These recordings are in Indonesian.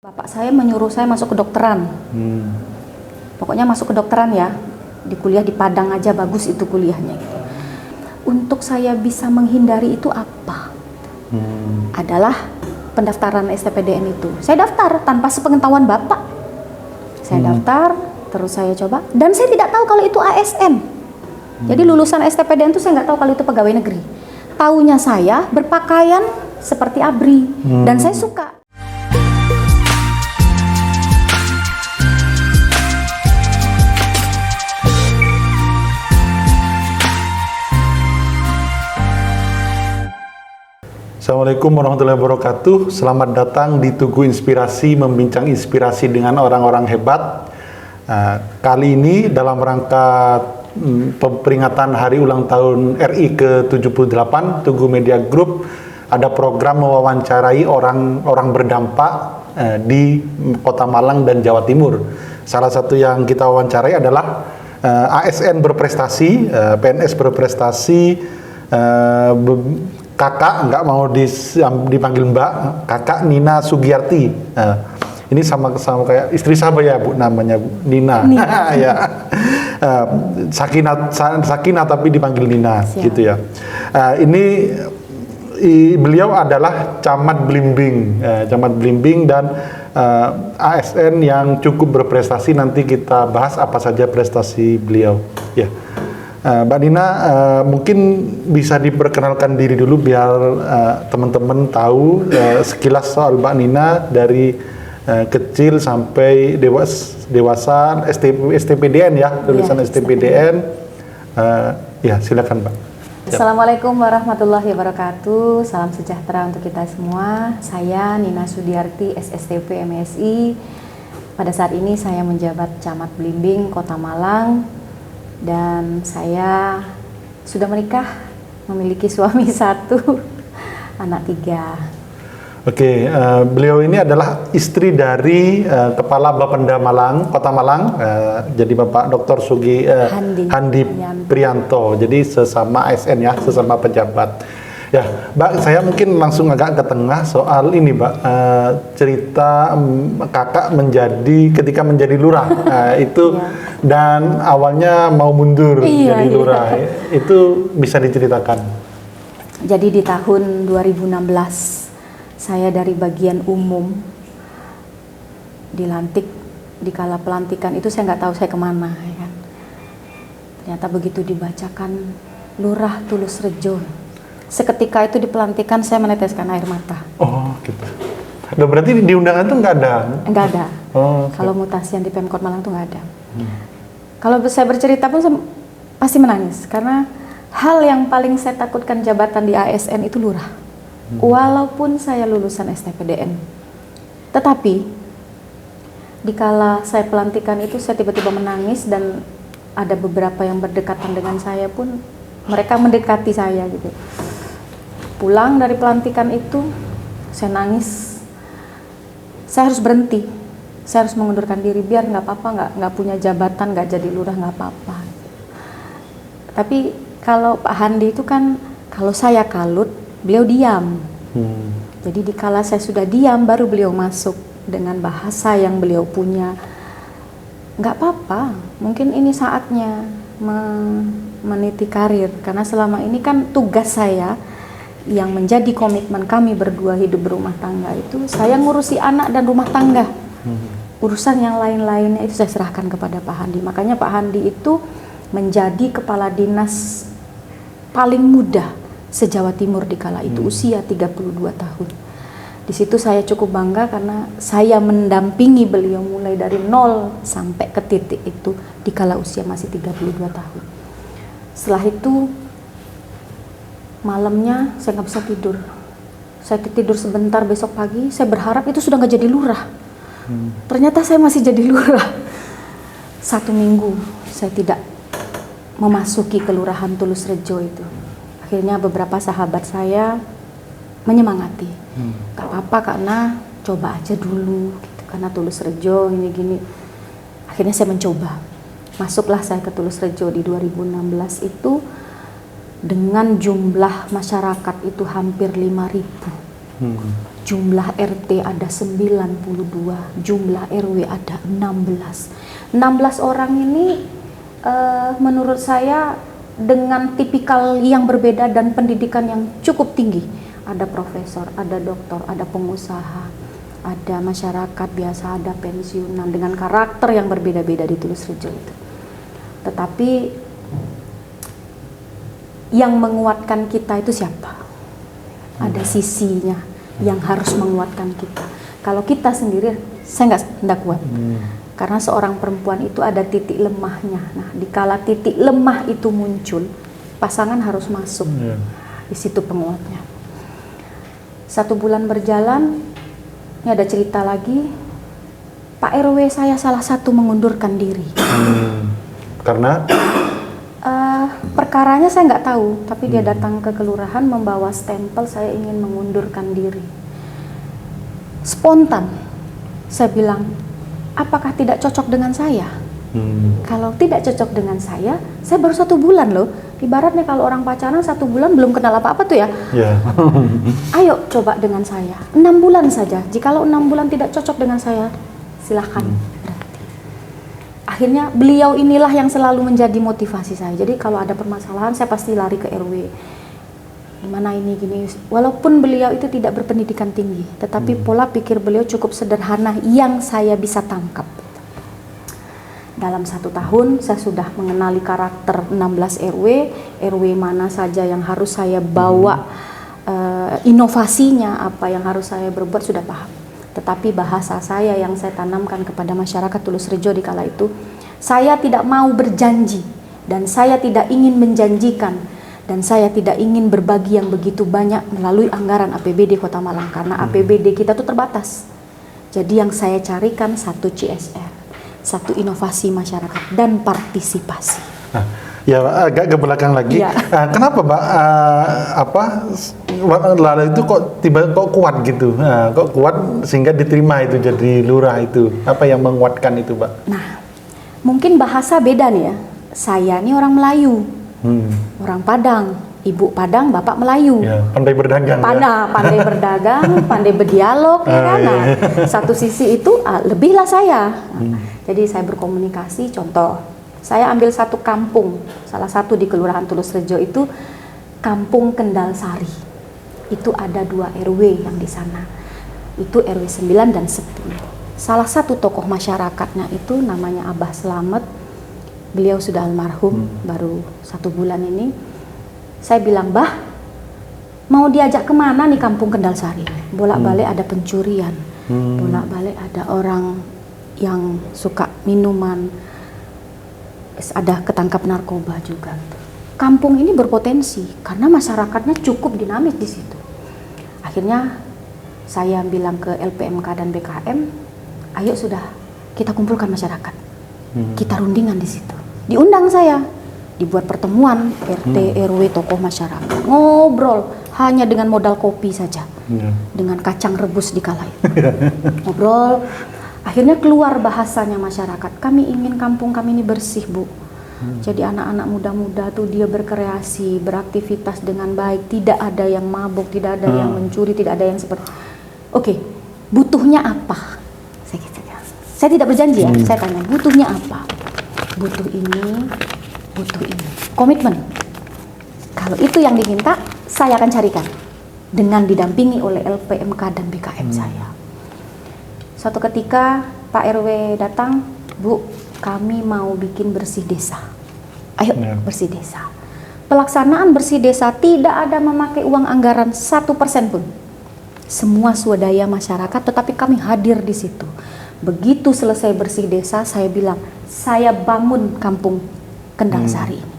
Bapak saya menyuruh saya masuk kedokteran. Pokoknya masuk kedokteran ya. Di kuliah di Padang aja bagus itu kuliahnya. Untuk saya bisa menghindari itu apa? Adalah pendaftaran STPDN itu. Saya daftar tanpa sepengetahuan Bapak. Saya daftar, terus saya coba. Dan saya tidak tahu kalau itu ASN. Jadi lulusan STPDN itu saya nggak tahu kalau itu pegawai negeri. Taunya saya berpakaian seperti ABRI. Dan saya suka. Assalamualaikum warahmatullahi wabarakatuh. Selamat datang di Tugu Inspirasi, membincang inspirasi dengan orang-orang hebat. Kali ini dalam rangka peringatan Hari Ulang Tahun RI ke-78, Tugu Media Group ada program mewawancarai orang berdampak di Kota Malang dan Jawa Timur. Salah satu yang kita wawancarai adalah ASN berprestasi, PNS berprestasi, kakak, nggak mau dipanggil mbak, kakak Nina Sugiyarti. Ini sama kayak istri saya ya Bu, namanya Bu Nina. Ya. Sakinah tapi dipanggil Nina. Siap. Gitu ya. Beliau adalah Camat Blimbing dan ASN yang cukup berprestasi. Nanti kita bahas apa saja prestasi beliau. Ya. Mbak Nina, mungkin bisa diperkenalkan diri dulu biar teman-teman tahu sekilas soal Mbak Nina dari kecil sampai dewasa STPDN ya, tulisan ya, STPDN. Ya, silakan Mbak. Assalamualaikum warahmatullahi wabarakatuh. Salam sejahtera untuk kita semua. Saya Nina Sugiyarti, SSTP MSI. Pada saat ini saya menjabat Camat Blimbing, Kota Malang. Dan saya sudah menikah, memiliki suami 1, anak 3. Oke, beliau ini adalah istri dari Kepala Bapenda Malang, Kota Malang, jadi Bapak Dr. Handi Prianto, jadi sesama ASN ya, sesama pejabat. Ya, Mbak, saya mungkin langsung agak ke tengah soal ini, Mbak, cerita kakak ketika menjadi lurah, itu ya. Dan awalnya mau mundur jadi lurah, itu bisa diceritakan? Jadi di tahun 2016, saya dari bagian umum dilantik, di kala pelantikan itu saya nggak tahu saya kemana, ya kan. Ternyata begitu dibacakan Lurah Tulus Rejo, seketika itu di pelantikan saya meneteskan air mata. Oh gitu. Loh, berarti di undangan tuh nggak ada? Nggak ada. Oh, okay. Kalau mutasian di Pemkot Malang tuh nggak ada. Kalau saya bercerita pun saya pasti menangis karena hal yang paling saya takutkan jabatan di ASN itu lurah. Walaupun saya lulusan STPDN, tetapi dikala saya pelantikan itu saya tiba-tiba menangis dan ada beberapa yang berdekatan dengan saya pun mereka mendekati saya gitu. Pulang dari pelantikan itu saya nangis, saya harus berhenti. Saya harus mengundurkan diri biar nggak apa-apa, nggak punya jabatan, nggak jadi lurah nggak apa-apa. Tapi kalau Pak Handi itu kan kalau saya kalut, beliau diam. Jadi dikala saya sudah diam, baru beliau masuk dengan bahasa yang beliau punya. Nggak apa-apa, mungkin ini saatnya meniti karir. Karena selama ini kan tugas saya yang menjadi komitmen kami berdua hidup berumah tangga itu, saya ngurusi anak dan rumah tangga. Urusan yang lain-lainnya itu saya serahkan kepada Pak Handi. Makanya Pak Handi itu menjadi kepala dinas paling muda se-Jawa Timur di kala itu, usia 32 tahun. Di situ saya cukup bangga karena saya mendampingi beliau mulai dari nol sampai ke titik itu di kala usia masih 32 tahun. Setelah itu malamnya saya nggak bisa tidur. Saya tidur sebentar, besok pagi saya berharap itu sudah nggak jadi lurah. Ternyata saya masih jadi lurah. 1 minggu saya tidak memasuki kelurahan Tulus Rejo itu. Akhirnya beberapa sahabat saya menyemangati. Gak apa-apa karena coba aja dulu gitu. Karena Tulus Rejo gini-gini. Akhirnya saya mencoba. Masuklah saya ke Tulus Rejo di 2016 itu dengan jumlah masyarakat itu hampir 5.000. Jumlah RT ada 92, jumlah RW ada 16. 16 orang ini menurut saya dengan tipikal yang berbeda dan pendidikan yang cukup tinggi. Ada profesor, ada doktor, ada pengusaha, ada masyarakat biasa, ada pensiunan dengan karakter yang berbeda-beda di Tulus Rejo itu. Tetapi yang menguatkan kita itu siapa? Ada sisinya yang harus menguatkan kita. Kalau kita sendiri, saya nggak kuat. Karena seorang perempuan itu ada titik lemahnya. Nah, dikala titik lemah itu muncul, pasangan harus masuk. Di situ penguatnya. 1 bulan berjalan, ini ada cerita lagi. Pak RW saya salah satu mengundurkan diri. Karena? Perkaranya saya nggak tahu, tapi dia datang ke kelurahan membawa stempel saya ingin mengundurkan diri. Spontan, saya bilang, apakah tidak cocok dengan saya? Kalau tidak cocok dengan saya baru 1 bulan loh. Ibaratnya kalau orang pacaran 1 bulan belum kenal apa-apa tuh ya. Ayo coba dengan saya, 6 bulan saja. Jikalau 6 bulan tidak cocok dengan saya, silahkan. Akhirnya beliau inilah yang selalu menjadi motivasi saya. Jadi kalau ada permasalahan saya pasti lari ke RW. Gimana ini gini. Walaupun beliau itu tidak berpendidikan tinggi, tetapi pola pikir beliau cukup sederhana yang saya bisa tangkap. Dalam 1 tahun saya sudah mengenali karakter 16 RW, RW mana saja yang harus saya bawa inovasinya, apa yang harus saya berbuat sudah paham. Tetapi bahasa saya yang saya tanamkan kepada masyarakat Tulus Rejo di kala itu, saya tidak mau berjanji dan saya tidak ingin menjanjikan dan saya tidak ingin berbagi yang begitu banyak melalui anggaran APBD Kota Malang karena APBD kita tuh terbatas. Jadi yang saya carikan 1 CSR, 1 inovasi masyarakat dan partisipasi. Nah, ya agak ke belakang lagi. Kenapa Mbak Lala itu kok kuat gitu? Kok kuat sehingga diterima itu jadi lurah itu? Apa yang menguatkan itu, Mbak? Nah, mungkin bahasa beda nih ya. Saya ini orang Melayu, orang Padang, Ibu Padang, Bapak Melayu. Ya, pandai berdagang. Pandai berdagang, pandai berdialog, ya kan? Nah, satu sisi itu lebihlah saya. Jadi saya berkomunikasi. Contoh, saya ambil 1 kampung, salah satu di Kelurahan Tulus Rejo itu Kampung Kendal Sari. Itu ada 2 RW yang di sana. Itu RW 9 dan 10. Salah satu tokoh masyarakatnya itu namanya Abah Slamet. Beliau sudah almarhum baru 1 bulan ini. Saya bilang, "Bah, mau diajak kemana nih Kampung Kendal Sari? Bolak-balik ada pencurian, bolak-balik ada orang yang suka minuman, ada ketangkap narkoba juga. Kampung ini berpotensi karena masyarakatnya cukup dinamis di situ." Akhirnya saya bilang ke LPMK dan BKM, ayo sudah kita kumpulkan masyarakat, kita rundingan di situ. Diundang saya, dibuat pertemuan RT, RW, tokoh masyarakat, ngobrol hanya dengan modal kopi saja, dengan kacang rebus di kala itu. Ngobrol, akhirnya keluar bahasanya masyarakat. Kami ingin kampung kami ini bersih, Bu. Jadi anak-anak muda-muda tuh dia berkreasi, beraktivitas dengan baik, tidak ada yang mabuk, tidak ada yang mencuri, tidak ada yang seperti. Oke, butuhnya apa? Saya tidak berjanji ya, saya tanya butuhnya apa? Butuh ini, butuh ini. Komitmen. Kalau itu yang diminta, saya akan carikan dengan didampingi oleh LPMK dan BKM saya. Suatu ketika Pak RW datang, Bu, kami mau bikin bersih desa. Ayo bersih desa. Pelaksanaan bersih desa tidak ada memakai uang anggaran 1% pun. Semua swadaya masyarakat, tetapi kami hadir di situ. Begitu selesai bersih desa, saya bilang, saya bangun Kampung Kendal Sari ini.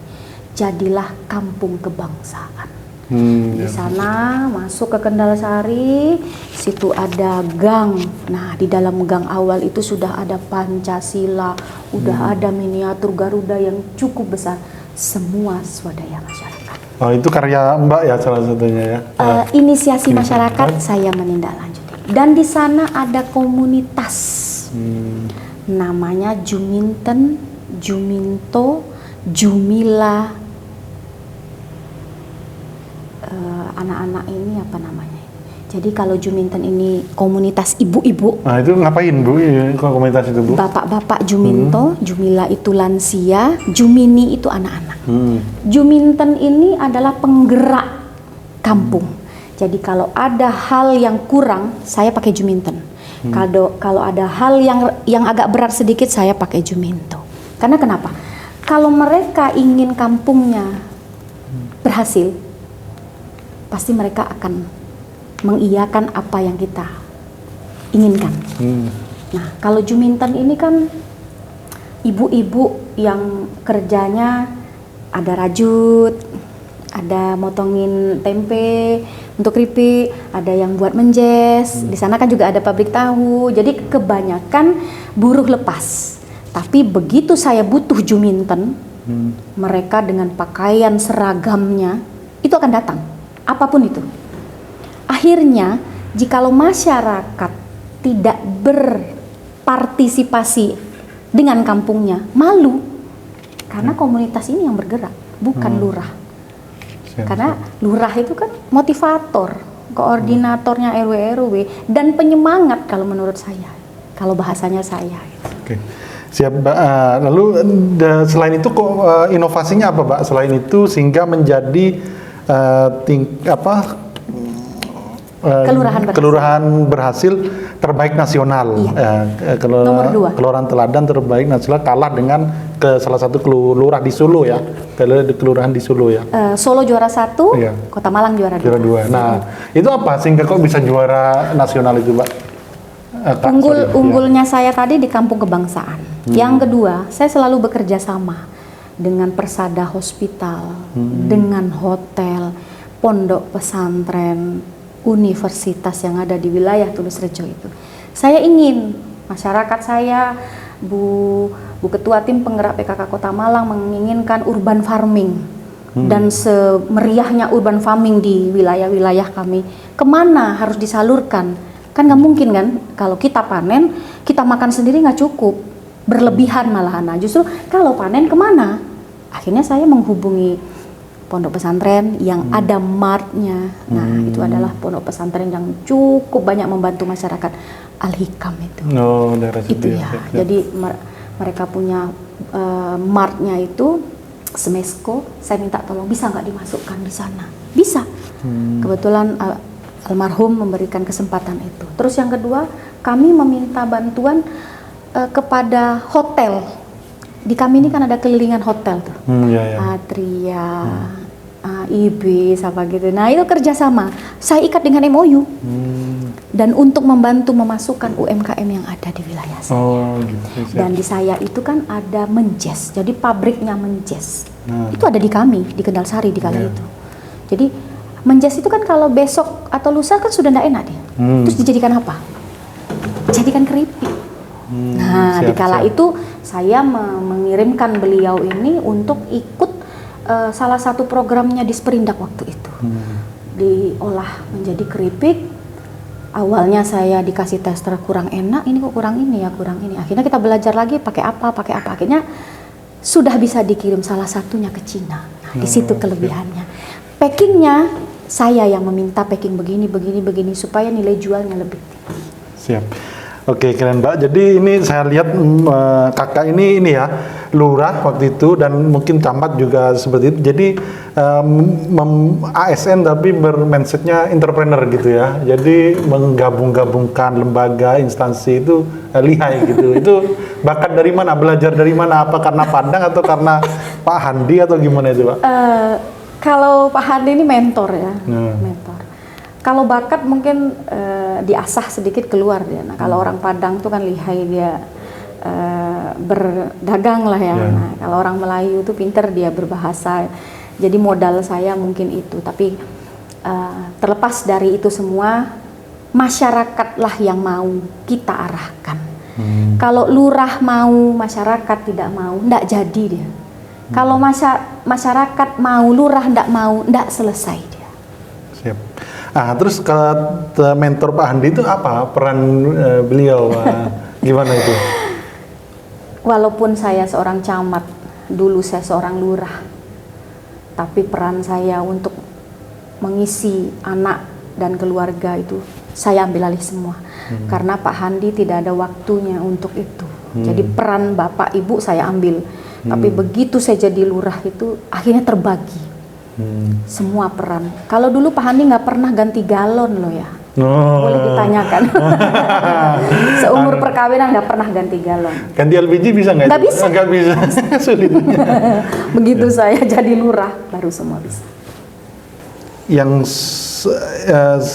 Jadilah kampung kebangsaan. Di sana masuk ke Kendal Sari, situ ada gang. Nah, di dalam gang awal itu sudah ada Pancasila, udah ada miniatur Garuda yang cukup besar. Semua swadaya masyarakat. Oh, itu karya Mbak ya salah satunya ya? Inisiasi masyarakat saya menindaklanjuti. Dan di sana ada komunitas. Namanya Juminten, Juminto, Jumila. Anak-anak ini apa namanya? Jadi kalau Juminten ini komunitas ibu-ibu, Nah itu ngapain Bu, komunitas itu Bu? bapak-bapak Juminto, Jumila itu lansia, Jumini itu anak-anak. Hmm. Juminten ini adalah penggerak kampung. Jadi kalau ada hal yang kurang, saya pakai Juminten. Kalau ada hal yang agak berat sedikit, saya pakai Juminto. Karena kenapa? Kalau mereka ingin kampungnya berhasil, pasti mereka akan mengiyakan apa yang kita inginkan. Nah, kalau Juminten ini kan ibu-ibu yang kerjanya ada rajut, ada motongin tempe untuk keripik, ada yang buat menjes. Di sana kan juga ada pabrik tahu. Jadi kebanyakan buruh lepas. Tapi begitu saya butuh Juminten, mereka dengan pakaian seragamnya itu akan datang, apapun itu. Akhirnya, jikalau masyarakat tidak berpartisipasi dengan kampungnya, malu. Karena komunitas ini yang bergerak, bukan lurah. Karena lurah itu kan motivator, koordinatornya RW-RW, dan penyemangat kalau menurut saya, kalau bahasanya saya. Oke. Siap, Mbak. Lalu selain itu kok inovasinya apa, Mbak? Selain itu sehingga menjadi kelurahan berhasil terbaik nasional. Iya. Nomor 2. Kelurahan teladan terbaik nasional, kalah dengan salah satu kelurahan di Solo ya. Kelurahan di Solo ya. Solo juara 1, Iya. Kota Malang juara 2. Juara 2. Nah, itu apa sehingga kok bisa juara nasional itu, Mbak? Unggulnya saya tadi di Kampung Kebangsaan. Yang kedua, saya selalu bekerja sama dengan Persada Hospital, dengan hotel, pondok pesantren, universitas yang ada di wilayah Tulus Rejo itu. Saya ingin masyarakat saya, Bu Ketua Tim Penggerak PKK Kota Malang menginginkan urban farming. Dan semeriahnya urban farming di wilayah-wilayah kami, kemana harus disalurkan? Kan nggak mungkin kan, kalau kita panen, kita makan sendiri nggak cukup, berlebihan malahan. Nah, justru kalau panen kemana? Akhirnya saya menghubungi pondok pesantren yang ada martnya. Nah, itu adalah pondok pesantren yang cukup banyak membantu masyarakat. Al-Hikam itu. Oh, daerah situ ya. Jadi mereka punya martnya itu Semesko. Saya minta tolong bisa nggak dimasukkan di sana? Bisa. Kebetulan almarhum memberikan kesempatan itu. Terus yang kedua, kami meminta bantuan kepada hotel. Di kami ini kan ada kelilingan hotel tuh, Atria, Ibis, apa gitu. Nah itu kerjasama, saya ikat dengan MOU. Dan untuk membantu memasukkan UMKM yang ada di wilayah saya. Oh, gitu. Dan di saya itu kan ada Menjes, jadi pabriknya Menjes. Itu ada di kami, di Kendal Sari di kala itu. Jadi Menjes itu kan kalau besok atau lusa kan sudah tidak enak dia. Terus dijadikan apa? Jadikan keripik. Nah, di kala itu saya mengirimkan beliau ini untuk ikut salah satu programnya di Sperindak waktu itu. Diolah menjadi keripik. Awalnya saya dikasih tester kurang enak, ini kok kurang ini ya, kurang ini. Akhirnya kita belajar lagi pakai apa. Akhirnya sudah bisa dikirim salah satunya ke Cina. Nah, di situ kelebihannya. Packingnya saya yang meminta packing begini supaya nilai jualnya lebih tinggi. Siap. Oke, keren Mbak. Jadi ini saya lihat kakak ini ya lurah waktu itu dan mungkin camat juga seperti itu. Jadi ASN tapi bermindsetnya entrepreneur gitu ya. Jadi menggabung-gabungkan lembaga, instansi itu lihai gitu. Itu bakat dari mana? Belajar dari mana? Apa karena Padang atau karena Pak Handi atau gimana itu, Pak? Kalau Pak Handi ini mentor ya, mentor. Kalau bakat mungkin diasah sedikit keluar dia. Nah, kalau orang Padang tuh kan lihai dia berdagang lah ya. Nah, kalau orang Melayu tuh pinter dia berbahasa. Jadi modal saya mungkin itu. Tapi terlepas dari itu semua, masyarakatlah yang mau kita arahkan. Kalau lurah mau, masyarakat tidak mau, ndak jadi dia. Kalau masyarakat mau, lurah ndak mau, ndak selesai dia. Siap. Terus kalau mentor Pak Handi itu apa peran beliau? Gimana itu? Walaupun saya seorang camat, dulu saya seorang lurah, tapi peran saya untuk mengisi anak dan keluarga itu saya ambil alih semua. Karena Pak Handi tidak ada waktunya untuk itu. Jadi peran Bapak Ibu saya ambil. Tapi begitu saya jadi lurah itu akhirnya terbagi. Semua peran. Kalau dulu Pak Handi nggak pernah ganti galon loh ya. Boleh ditanyakan. Seumur perkawinan nggak pernah ganti galon. Ganti LPG bisa nggak? Nggak bisa. Nggak bisa. Sulit. Begitu saya jadi lurah baru semua bisa. Yang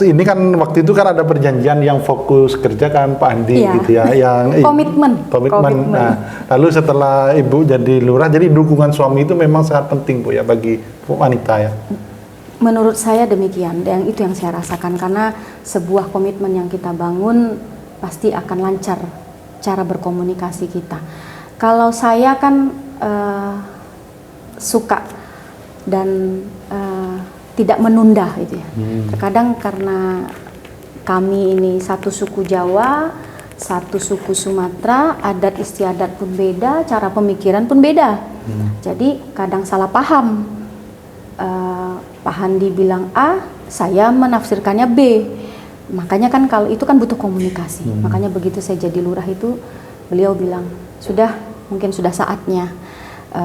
ini kan waktu itu kan ada perjanjian yang fokus kerja kan Pak Andi gitu ya, yang komitmen. Nah, lalu setelah Ibu jadi lurah, jadi dukungan suami itu memang sangat penting Bu ya bagi wanita ya. Menurut saya demikian, yang itu yang saya rasakan karena sebuah komitmen yang kita bangun pasti akan lancar cara berkomunikasi kita. Kalau saya kan suka dan tidak menunda gitu ya. Terkadang karena kami ini satu suku Jawa, satu suku Sumatera, adat istiadat pun beda, cara pemikiran pun beda. Jadi kadang salah paham. Pak Handi bilang A, saya menafsirkannya B. Makanya kan kalau itu kan butuh komunikasi. Makanya begitu saya jadi lurah itu, beliau bilang, mungkin sudah saatnya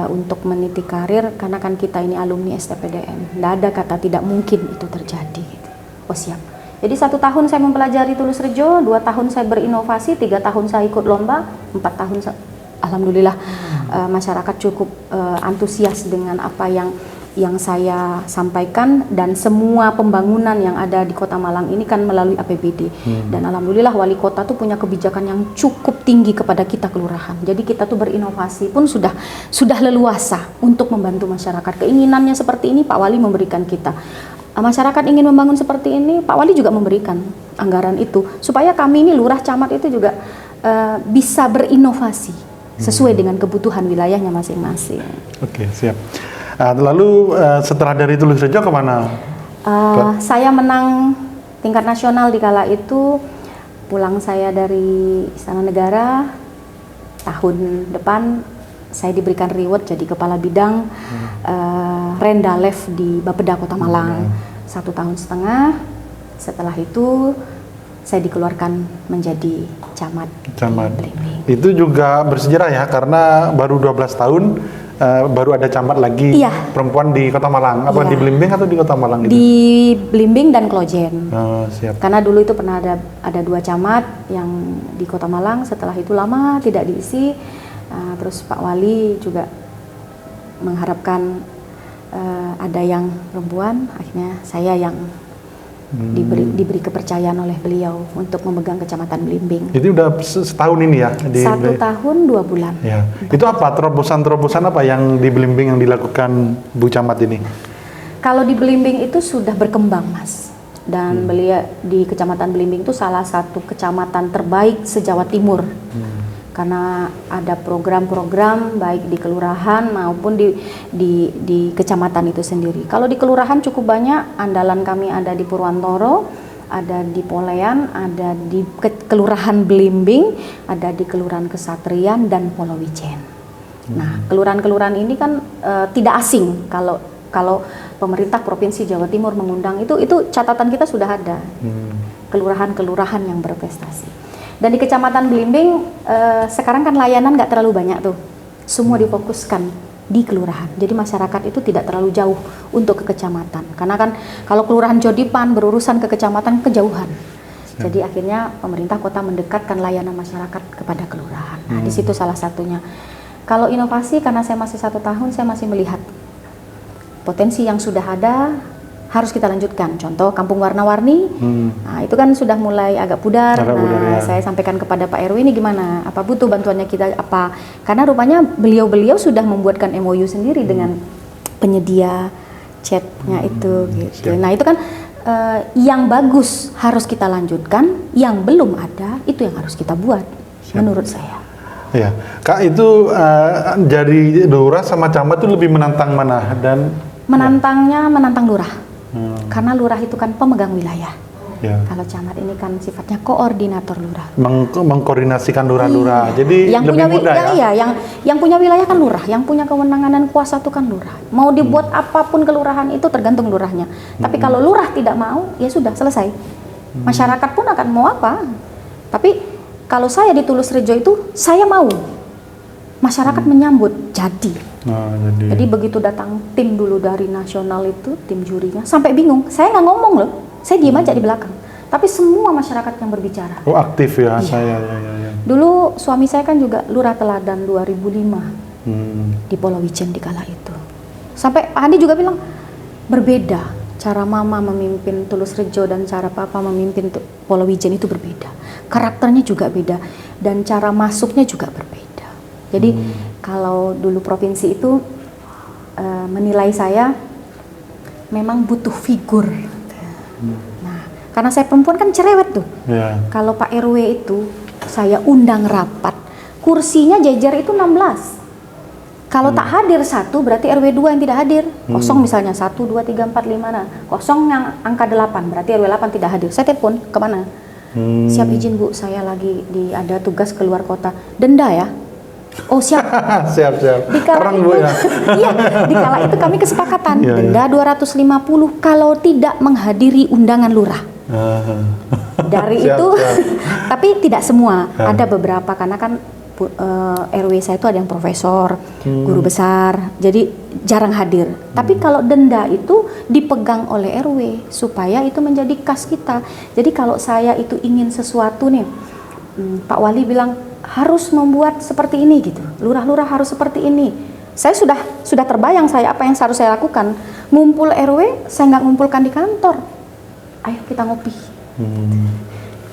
untuk meniti karir, karena kan kita ini alumni STPDN. Tidak ada kata tidak mungkin itu terjadi. Gitu. Oh siap. Jadi 1 tahun saya mempelajari Tulus Rejo, 2 tahun saya berinovasi, 3 tahun saya ikut lomba, 4 tahun alhamdulillah masyarakat cukup antusias dengan apa yang saya sampaikan, dan semua pembangunan yang ada di Kota Malang ini kan melalui APBD. Dan alhamdulillah wali kota tuh punya kebijakan yang cukup tinggi kepada kita kelurahan. Jadi kita tuh berinovasi pun sudah leluasa untuk membantu masyarakat. Keinginannya seperti ini Pak Wali memberikan kita. Masyarakat ingin membangun seperti ini, Pak Wali juga memberikan anggaran itu supaya kami ini lurah camat itu juga bisa berinovasi sesuai dengan kebutuhan wilayahnya masing-masing. Oke, siap. Lalu setelah dari Tulus Rejo kemana? Saya menang tingkat nasional di kala itu. Pulang saya dari Istana Negara, tahun depan saya diberikan reward jadi kepala bidang Rendalev di Bapeda Kota Malang. 1,5 tahun. Setelah itu saya dikeluarkan menjadi camat. Itu juga bersejarah ya, karena baru 12 tahun baru ada camat lagi perempuan di Kota Malang. Apa di Blimbing atau di Kota Malang gitu? Di Blimbing dan Klojen. Siap. Karena dulu itu pernah ada 2 camat yang di Kota Malang, setelah itu lama tidak diisi. Terus Pak Wali juga mengharapkan ada yang perempuan, akhirnya saya yang diberi kepercayaan oleh beliau untuk memegang Kecamatan Blimbing. Jadi udah setahun ini ya? 1 tahun 2 bulan. Ya. Itu apa terobosan-terobosan apa yang di Blimbing yang dilakukan Bu Camat ini? Kalau di Blimbing itu sudah berkembang Mas. Dan beliau di Kecamatan Blimbing itu salah satu kecamatan terbaik se-Jawa Timur. Karena ada program-program baik di kelurahan maupun di kecamatan itu sendiri. Kalau di kelurahan cukup banyak, andalan kami ada di Purwantoro, ada di Polean, ada di Kelurahan Blimbing, ada di Kelurahan Kesatrian dan Polowijen. Nah, kelurahan-kelurahan ini kan tidak asing kalau pemerintah Provinsi Jawa Timur mengundang itu catatan kita sudah ada. Kelurahan-kelurahan yang berprestasi. Dan di Kecamatan Blimbing sekarang kan layanan nggak terlalu banyak tuh, semua difokuskan di kelurahan. Jadi masyarakat itu tidak terlalu jauh untuk ke kecamatan, karena kan kalau kelurahan Jodipan berurusan ke kecamatan kejauhan. Jadi akhirnya pemerintah kota mendekatkan layanan masyarakat kepada kelurahan. Nah, di situ salah satunya. Kalau inovasi, karena saya masih 1 tahun, saya masih melihat potensi yang sudah ada harus kita lanjutkan. Contoh Kampung Warna-Warni, nah itu kan sudah mulai agak pudar. Saya sampaikan kepada Pak RW ini gimana, apa butuh bantuannya kita apa? Karena rupanya beliau sudah membuatkan MOU sendiri dengan penyedia chatnya itu. Gitu. Nah itu kan yang bagus harus kita lanjutkan, yang belum ada itu yang harus kita buat, menurut saya. Ya, Kak itu dari lurah sama camat itu lebih menantang mana? Dan menantang lurah. Karena lurah itu kan pemegang wilayah. Ya. Kalau camat ini kan sifatnya koordinator lurah. Mengkoordinasikan lurah-lurah. Iya. Jadi yang lebih punya mudah ya. iya, yang punya wilayah kan lurah, yang punya kewenangan dan kuasa itu kan lurah. Mau dibuat apapun kelurahan itu tergantung lurahnya. Tapi kalau lurah tidak mau, ya sudah selesai. Masyarakat pun akan mau apa. Tapi kalau saya di Tulus Rejo itu saya mau. Masyarakat menyambut jadi. Nah, Jadi begitu datang tim dulu dari nasional itu, tim jurinya, sampai bingung. Saya nggak ngomong loh, saya diam aja di belakang. Tapi semua masyarakat yang berbicara. Oh, aktif ya. Iya. Saya ya. Dulu suami saya kan juga lurah teladan 2005 di Polowijen di kala itu. Sampai Pak Andi juga bilang berbeda cara mama memimpin Tulus Rejo dan cara papa memimpin Polowijen itu berbeda. Karakternya juga beda dan cara masuknya juga berbeda. Jadi kalau dulu provinsi itu menilai saya memang butuh figur. Nah, karena saya perempuan kan cerewet tuh. Ya. Kalau Pak RW itu saya undang rapat, kursinya jajar itu 16. Kalau tak hadir satu, berarti RW 2 yang tidak hadir. Kosong misalnya 1, 2, 3, 4, 5. Nah, kosong yang angka 8, berarti RW 8 tidak hadir. Saya telepon, kemana? Siap izin Bu, saya lagi ada tugas keluar kota. Denda ya? Oh siap. siap. Dikala Bu ya. iya, dikala itu kami kesepakatan Iya, denda 250 kalau tidak menghadiri undangan lurah. Dari Siap, itu, siap. tapi tidak semua, ada beberapa karena kan RW saya itu ada yang profesor, guru besar, jadi jarang hadir. Tapi kalau denda itu dipegang oleh RW supaya itu menjadi kas kita. Jadi kalau saya itu ingin sesuatu nih, Pak Wali bilang harus membuat seperti ini gitu, lurah-lurah harus seperti ini. Saya sudah terbayang saya apa yang harus saya lakukan. Ngumpul RW, saya nggak ngumpulkan di kantor. Ayo kita ngopi.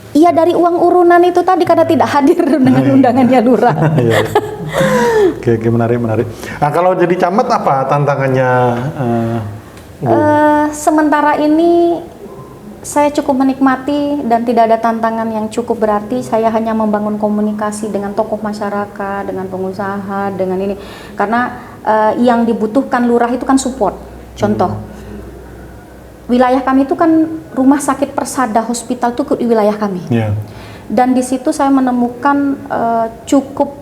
Iya dari uang urunan itu tadi karena tidak hadir dengan undangannya lurah. Oke, menarik. Nah, kalau jadi camat apa tantangannya? Sementara ini saya cukup menikmati dan tidak ada tantangan yang cukup berarti. Saya hanya membangun komunikasi dengan tokoh masyarakat, dengan pengusaha, dengan ini. Karena yang dibutuhkan lurah itu kan support. Contoh, wilayah kami itu kan rumah sakit Persada Hospital itu di wilayah kami. Yeah. Dan di situ saya menemukan cukup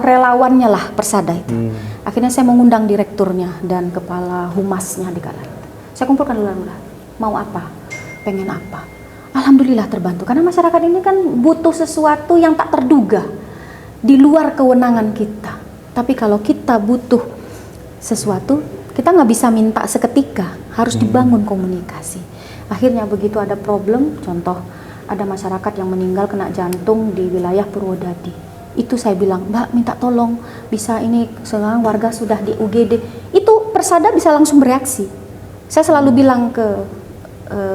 relawannya lah Persada itu. Akhirnya saya mengundang direkturnya dan kepala humasnya di kala itu. Saya kumpulkan lurah-lurah. Mau apa? Pengen apa? Alhamdulillah terbantu karena masyarakat ini kan butuh sesuatu yang tak terduga di luar kewenangan kita. Tapi kalau kita butuh sesuatu, kita nggak bisa minta seketika, harus dibangun komunikasi. Akhirnya begitu ada problem, contoh ada masyarakat yang meninggal kena jantung di wilayah Purwodadi. Itu saya bilang, Mbak minta tolong, bisa ini sekarang warga sudah di UGD. Itu Persada bisa langsung bereaksi. Saya selalu bilang ke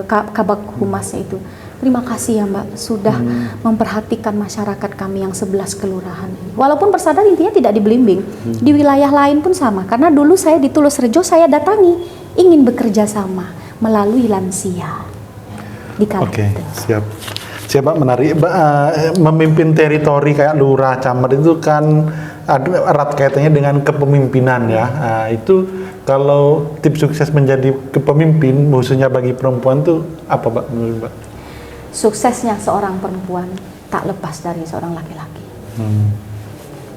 Kabak Humasnya itu, terima kasih ya Mbak sudah memperhatikan masyarakat kami yang 11 kelurahan ini. Walaupun Persada intinya tidak di Belimbing, di wilayah lain pun sama. Karena dulu saya di Tulus Rejo saya datangi ingin bekerja sama melalui lansia. Oke, siap. Siapa menarik? Memimpin teritori kayak lurah, camat itu kan erat kaitannya dengan kepemimpinan ya. Nah, itu kalau tips sukses menjadi kepemimpin, khususnya bagi perempuan tuh apa, Mbak? Menurut Mbak? Suksesnya seorang perempuan tak lepas dari seorang laki-laki.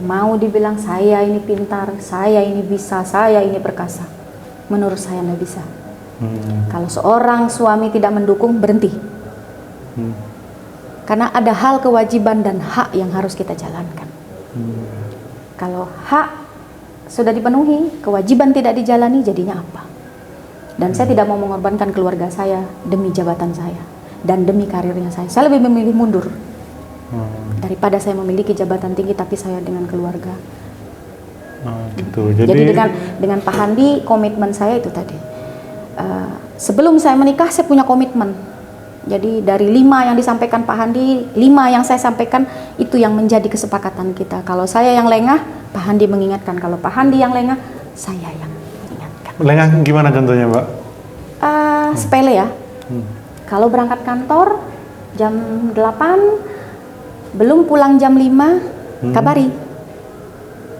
Mau dibilang saya ini pintar, saya ini bisa, saya ini perkasa, menurut saya nggak bisa. Kalau seorang suami tidak mendukung, berhenti. Karena ada hal kewajiban dan hak yang harus kita jalankan. Kalau hak sudah dipenuhi, kewajiban tidak dijalani, jadinya apa? Dan saya tidak mau mengorbankan keluarga saya demi jabatan saya dan demi karirnya saya. Saya lebih memilih mundur daripada saya memiliki jabatan tinggi tapi saya dengan keluarga. Gitu. Jadi dengan Pak Handi komitmen saya itu tadi. Sebelum saya menikah saya punya komitmen. Jadi dari 5 yang disampaikan Pak Handi, 5 yang saya sampaikan itu yang menjadi kesepakatan kita. Kalau saya yang lengah, Pak Handi mengingatkan. Kalau Pak Handi yang lengah, saya yang mengingatkan. Lengah gimana contohnya, Mbak? Sepele ya. Kalau berangkat kantor jam 8, belum pulang jam 5, kabari.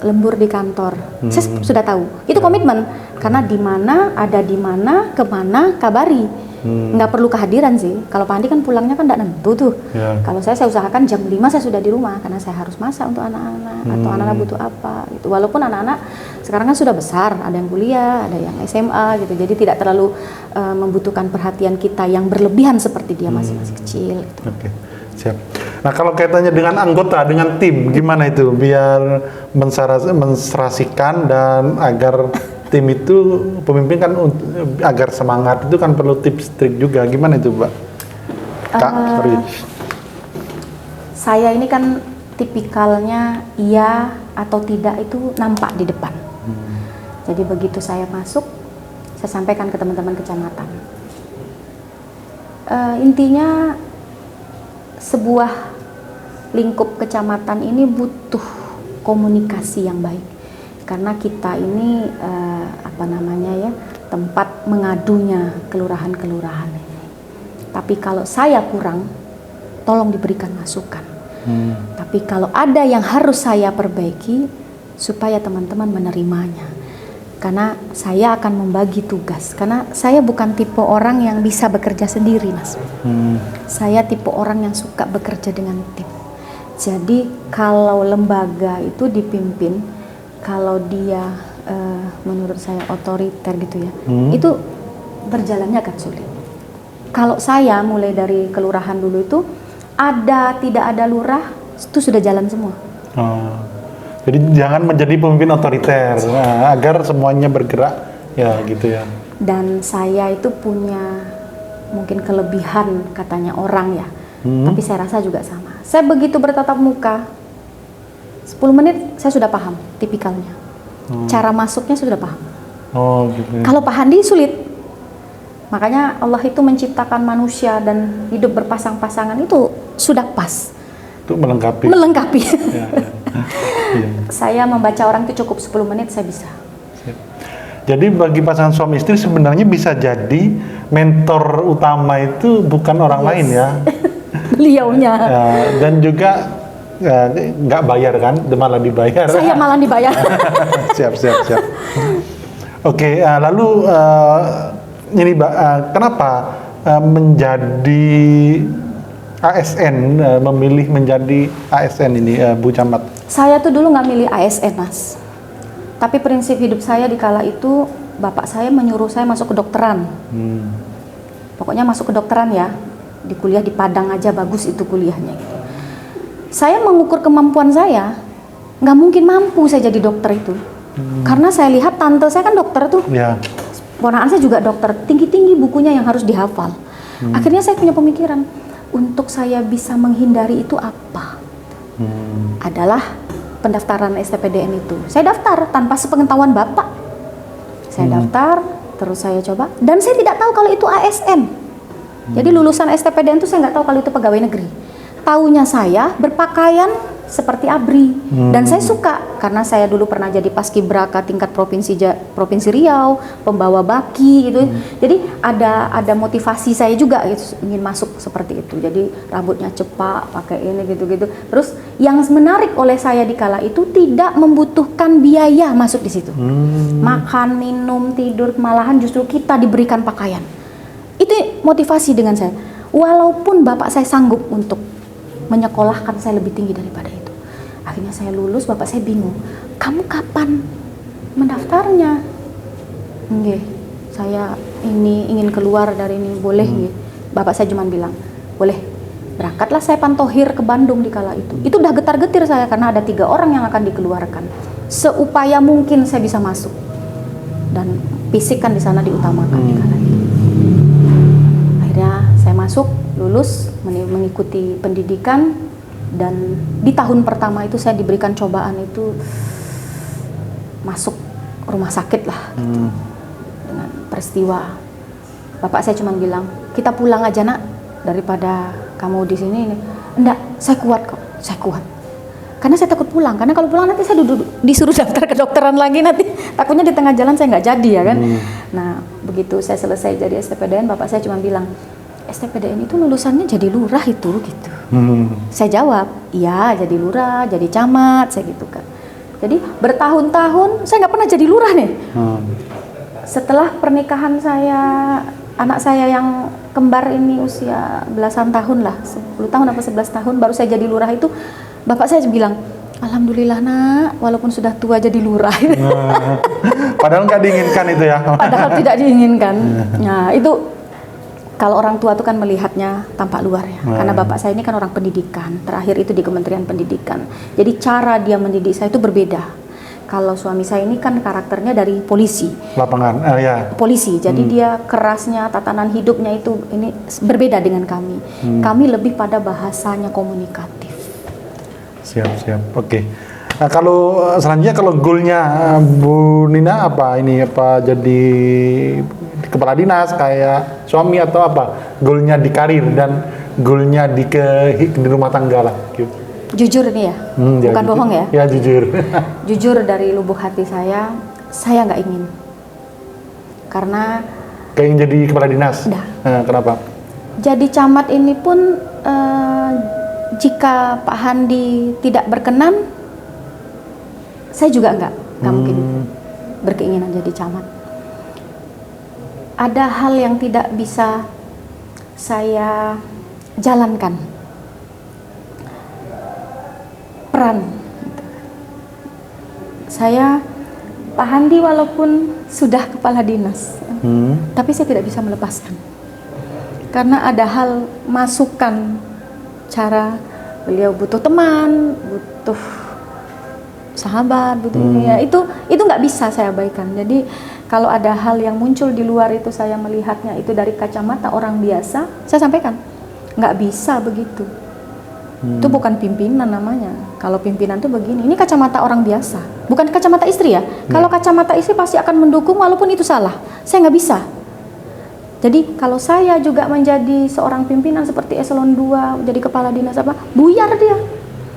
Lembur di kantor. Saya sudah tahu. Itu komitmen. Karena di mana, ada di mana, kemana, kabari. Nggak perlu kehadiran sih. Kalau Pak Andi kan pulangnya kan nggak nentu tuh. Ya. Kalau saya usahakan jam 5 saya sudah di rumah karena saya harus masak untuk anak-anak atau anak-anak butuh apa gitu. Walaupun anak-anak sekarang kan sudah besar, ada yang kuliah, ada yang SMA gitu. Jadi tidak terlalu membutuhkan perhatian kita yang berlebihan seperti dia masih kecil gitu. Oke, siap. Nah, kalau kaitannya dengan anggota, dengan tim, gimana itu biar menserasikan dan agar tim itu pemimpin kan agar semangat itu kan perlu tips trik juga. Gimana itu, Mbak? Kak, sorry. Saya ini kan tipikalnya iya atau tidak itu nampak di depan. Jadi begitu saya masuk, saya sampaikan ke teman-teman kecamatan. Intinya sebuah lingkup kecamatan ini butuh komunikasi yang baik. Karena kita ini tempat mengadunya kelurahan-kelurahan ini. Tapi kalau saya kurang, tolong diberikan masukan. Tapi kalau ada yang harus saya perbaiki, supaya teman-teman menerimanya. Karena saya akan membagi tugas. Karena saya bukan tipe orang yang bisa bekerja sendiri, Mas. Saya tipe orang yang suka bekerja dengan tim. Jadi kalau lembaga itu dipimpin, kalau dia menurut saya otoriter gitu ya, itu berjalannya akan sulit. Kalau saya mulai dari kelurahan dulu itu tidak ada lurah, itu sudah jalan semua. Jadi jangan menjadi pemimpin otoriter, agar semuanya bergerak ya gitu ya. Dan saya itu punya mungkin kelebihan katanya orang ya, tapi saya rasa juga sama. Saya begitu bertatap muka, 10 menit saya sudah paham tipikalnya. Cara masuknya sudah paham. Gitu. Kalau Pak Handi sulit. Makanya Allah itu menciptakan manusia dan hidup berpasang-pasangan itu sudah pas. Untuk melengkapi. Ya. Saya membaca orang itu cukup 10 menit saya bisa. Jadi bagi pasangan suami istri sebenarnya bisa jadi mentor utama itu bukan orang lain ya. Beliaunya. Dan juga nggak bayar kan, malah dibayar. Saya malah dibayar. Siap. Oke, lalu ini Mbak, kenapa menjadi ASN, memilih menjadi ASN ini, Bu Camat? Saya tuh dulu nggak milih ASN, Mas. Tapi prinsip hidup saya di kala itu, bapak saya menyuruh saya masuk kedokteran. Pokoknya masuk kedokteran ya, di kuliah di Padang aja bagus itu kuliahnya. Gitu. Saya mengukur kemampuan saya, nggak mungkin mampu saya jadi dokter itu. Karena saya lihat tante saya kan dokter tuh. Ya. Ponakan saya juga dokter, tinggi-tinggi bukunya yang harus dihafal. Akhirnya saya punya pemikiran, untuk saya bisa menghindari itu apa? Adalah pendaftaran STPDN itu. Saya daftar tanpa sepengetahuan bapak. Saya daftar, terus saya coba, dan saya tidak tahu kalau itu ASN. Jadi lulusan STPDN itu saya nggak tahu kalau itu pegawai negeri. Taunya saya berpakaian seperti ABRI, dan saya suka karena saya dulu pernah jadi paskibraka tingkat provinsi Riau, pembawa baki gitu. Jadi ada motivasi saya juga gitu, ingin masuk seperti itu. Jadi rambutnya cepak, pakai ini gitu-gitu. Terus yang menarik oleh saya di kala itu tidak membutuhkan biaya masuk di situ. Makan, minum, tidur, malahan justru kita diberikan pakaian. Itu motivasi dengan saya. Walaupun bapak saya sanggup untuk menyekolahkan saya lebih tinggi daripada itu. Akhirnya saya lulus, bapak saya bingung. Kamu kapan mendaftarnya? Nggih, saya ini ingin keluar dari ini, boleh nggih? Bapak saya cuma bilang, boleh. Berangkatlah saya pantohir ke Bandung di kala itu. Itu udah getar-getir saya karena ada 3 orang yang akan dikeluarkan. Seupaya mungkin saya bisa masuk. Dan fisik kan di sana diutamakan di kala itu. Akhirnya saya masuk, lulus, mengikuti pendidikan, dan di tahun pertama itu saya diberikan cobaan itu masuk rumah sakit lah gitu. Dengan peristiwa bapak saya cuma bilang, kita pulang aja nak, daripada kamu di sini. Enggak, saya kuat kok, saya kuat. Karena saya takut pulang, karena kalau pulang nanti saya disuruh daftar kedokteran lagi, nanti takutnya di tengah jalan saya nggak jadi ya kan. Nah begitu saya selesai jadi STPDN, bapak saya cuma bilang, STPDN itu lulusannya jadi lurah itu gitu. Saya jawab, iya jadi lurah, jadi camat, saya gitu kan. Jadi bertahun-tahun saya nggak pernah jadi lurah nih. Setelah pernikahan saya anak saya yang kembar ini usia belasan tahun lah, 10 tahun atau 11 tahun baru saya jadi lurah itu, bapak saya bilang, alhamdulillah nak, walaupun sudah tua jadi lurah. Padahal nggak diinginkan itu ya. Padahal tidak diinginkan. Nah itu kalau orang tua itu kan melihatnya tampak luar ya. Karena bapak saya ini kan orang pendidikan, terakhir itu di Kementerian Pendidikan. Jadi cara dia mendidik saya itu berbeda. Kalau suami saya ini kan karakternya dari polisi. Lapangan, ya. Polisi, jadi dia kerasnya, tatanan hidupnya itu ini berbeda dengan kami. Kami lebih pada bahasanya komunikatif. Siap. Oke. Nah, kalau selanjutnya kalau goalnya Bu Nina apa ini? Apa jadi kepala dinas kayak suami atau apa? Goalnya di karir dan goalnya di rumah tangga lah. Gitu. Jujur nih ya, bukan bohong ya. Ya jujur. Jujur dari lubuk hati saya nggak ingin. Karena Kayak jadi kepala dinas. Kenapa? Jadi camat ini pun jika Pak Handi tidak berkenan, saya juga nggak mungkin berkeinginan jadi camat. Ada hal yang tidak bisa saya jalankan. Peran. Saya Pak Handi walaupun sudah kepala dinas, tapi saya tidak bisa melepaskan. Karena ada hal masukan, cara beliau butuh teman, butuh sahabat, butuh ini ya, itu nggak bisa saya abaikan. Jadi kalau ada hal yang muncul di luar itu saya melihatnya itu dari kacamata orang biasa, saya sampaikan nggak bisa begitu. Itu bukan pimpinan namanya. Kalau pimpinan tuh begini, ini kacamata orang biasa, bukan kacamata istri ya. Kalau kacamata istri pasti akan mendukung walaupun itu salah. Saya nggak bisa. Jadi kalau saya juga menjadi seorang pimpinan seperti eselon 2, jadi kepala dinas apa, buyar dia.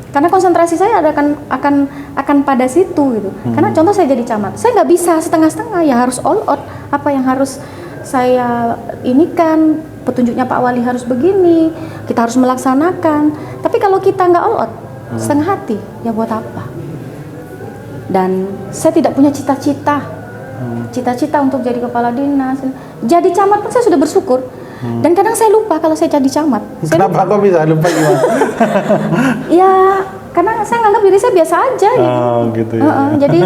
Karena konsentrasi saya akan pada situ gitu. Karena contoh saya jadi camat, saya nggak bisa setengah-setengah, ya harus all out. Apa yang harus saya ini kan petunjuknya Pak Wali harus begini, kita harus melaksanakan. Tapi kalau kita nggak all out, setengah hati, ya buat apa? Dan saya tidak punya cita-cita untuk jadi kepala dinas. Jadi camat pun saya sudah bersyukur. Dan kadang saya lupa kalau saya jadi camat. Kenapa kok bisa lupa gimana? Ya, karena saya nganggap diri saya biasa aja gitu. Gitu ya. Jadi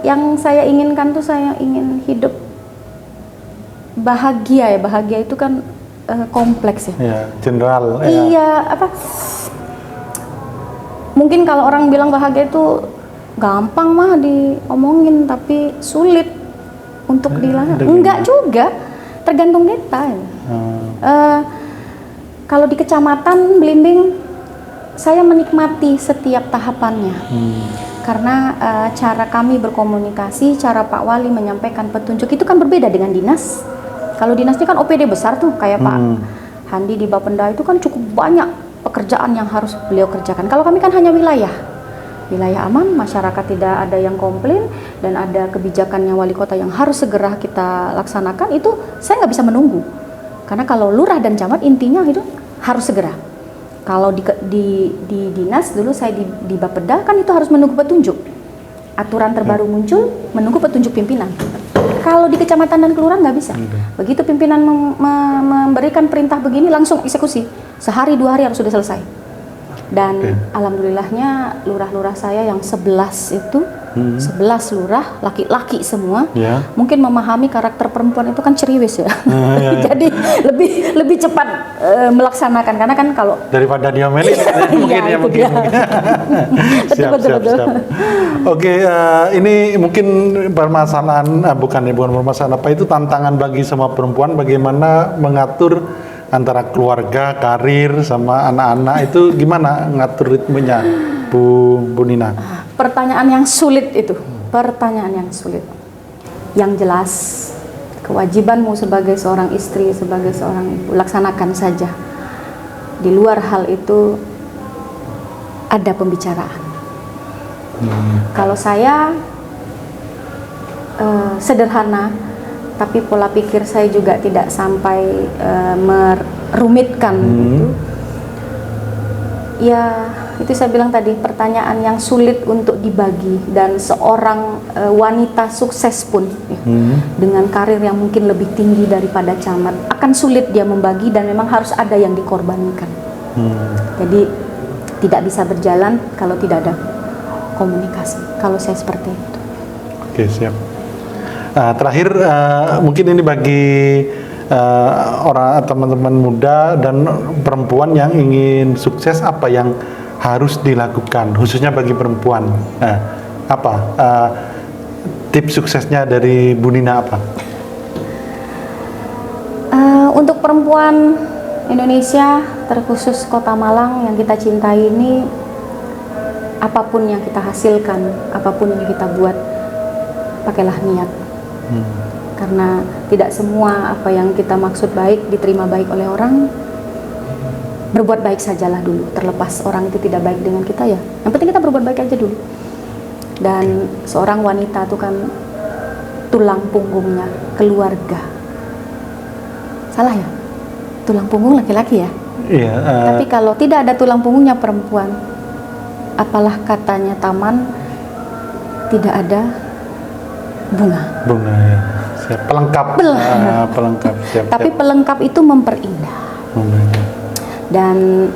yang saya inginkan tuh saya ingin hidup bahagia ya. Bahagia itu kan kompleks ya. Ya, general. Iya, apa? Mungkin kalau orang bilang bahagia itu gampang mah diomongin, tapi sulit untuk dilakukan. Enggak juga, tergantung kita. Kalau di kecamatan Belimbing, saya menikmati setiap tahapannya. Karena cara kami berkomunikasi, cara Pak Wali menyampaikan petunjuk itu kan berbeda dengan dinas. Kalau dinas ini kan OPD besar tuh, kayak Pak Handi di Bapenda itu kan cukup banyak pekerjaan yang harus beliau kerjakan. Kalau kami kan hanya wilayah aman, masyarakat tidak ada yang komplain, dan ada kebijakannya wali kota yang harus segera kita laksanakan, itu saya nggak bisa menunggu. Karena kalau lurah dan camat intinya itu harus segera. Kalau di dinas dulu saya di Bapeda kan itu harus menunggu petunjuk. Aturan terbaru muncul, menunggu petunjuk pimpinan. Kalau di kecamatan dan kelurahan nggak bisa. Begitu pimpinan memberikan perintah begini, langsung eksekusi. Sehari 2 hari harus sudah selesai. Dan alhamdulillahnya lurah-lurah saya yang 11 itu, 11 lurah, laki-laki semua, mungkin memahami karakter perempuan itu kan ceriwis ya. Jadi lebih cepat melaksanakan, karena kan kalau daripada diomelin mungkin. Siap. Oke, ini mungkin permasalahan, bukan permasalahan apa itu, tantangan bagi semua perempuan bagaimana mengatur antara keluarga, karir, sama anak-anak itu gimana ngatur ritmenya, Bu Nina? Pertanyaan yang sulit itu, pertanyaan yang sulit. Yang jelas, kewajibanmu sebagai seorang istri, sebagai seorang ibu, laksanakan saja. Di luar hal itu, ada pembicaraan. Kalau saya sederhana, tapi pola pikir saya juga tidak sampai merumitkan gitu. Ya itu saya bilang tadi, pertanyaan yang sulit untuk dibagi, dan seorang wanita sukses pun ya, dengan karir yang mungkin lebih tinggi daripada camat akan sulit dia membagi, dan memang harus ada yang dikorbankan. Jadi tidak bisa berjalan kalau tidak ada komunikasi. Kalau saya seperti itu. Oke, siap. Terakhir mungkin ini bagi orang teman-teman muda dan perempuan yang ingin sukses, apa yang harus dilakukan khususnya bagi perempuan? Apa tips suksesnya dari Bu Nina apa? Untuk perempuan Indonesia, terkhusus Kota Malang yang kita cintai ini, apapun yang kita hasilkan, apapun yang kita buat, pakailah niat. Karena tidak semua apa yang kita maksud baik diterima baik oleh orang. Berbuat baik sajalah dulu, terlepas orang itu tidak baik dengan kita ya. Yang penting kita berbuat baik aja dulu. Dan seorang wanita itu kan tulang punggungnya keluarga. Salah ya? Tulang punggung laki-laki ya? Iya. Tapi kalau tidak ada tulang punggungnya perempuan, apalah katanya taman tidak ada bunga. Bunga ya. Siap. Pelengkap. Pelengkap. Siap, Tapi siap. pelengkap itu memperindah. Dan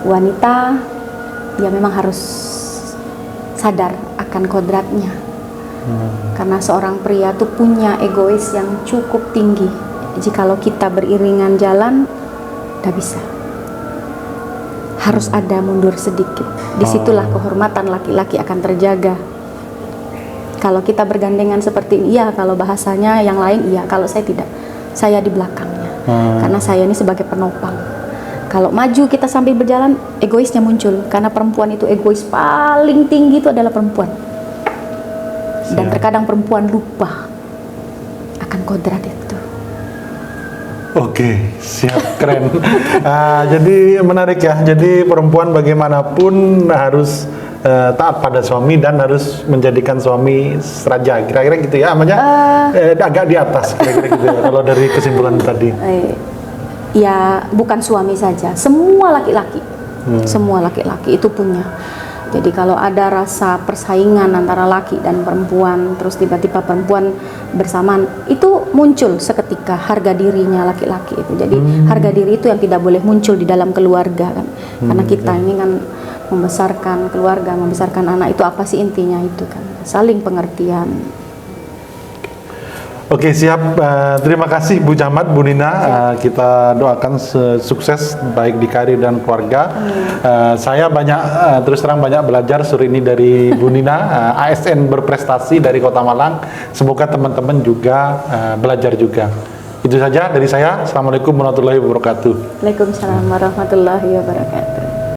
wanita ya memang harus sadar akan kodratnya. Karena seorang pria tuh punya egois yang cukup tinggi. Jikalau kita beriringan jalan, tidak bisa. Harus ada mundur sedikit. Disitulah kehormatan laki-laki akan terjaga. Kalau kita bergandengan seperti ini, iya. Kalau bahasanya yang lain, iya. Kalau saya tidak, saya di belakangnya. Karena saya ini sebagai penopang. Kalau maju kita sambil berjalan, egoisnya muncul. Karena perempuan itu egois paling tinggi itu adalah perempuan. Dan terkadang perempuan lupa akan kodrat itu. Oke, siap, keren. Jadi menarik ya. Jadi perempuan bagaimanapun harus taat pada suami dan harus menjadikan suami raja. Kira-kira gitu ya, namanya agak di atas. Kira-kira gitu ya. Kalau dari kesimpulan tadi. Ya bukan suami saja, semua laki-laki, semua laki-laki itu punya. Jadi kalau ada rasa persaingan antara laki dan perempuan, terus tiba-tiba perempuan bersamaan, itu muncul seketika harga dirinya laki-laki itu. Jadi harga diri itu yang tidak boleh muncul di dalam keluarga kan, karena kita ini kan membesarkan keluarga, membesarkan anak, itu apa sih intinya itu kan, saling pengertian. Oke, siap. Terima kasih Bu Camat, Bu Nina. Kita doakan sukses baik di karir dan keluarga. Saya terus terang banyak belajar sore ini dari Bu Nina. ASN berprestasi dari Kota Malang. Semoga teman-teman juga belajar juga. Itu saja dari saya. Assalamualaikum warahmatullahi wabarakatuh. Waalaikumsalam warahmatullahi wabarakatuh.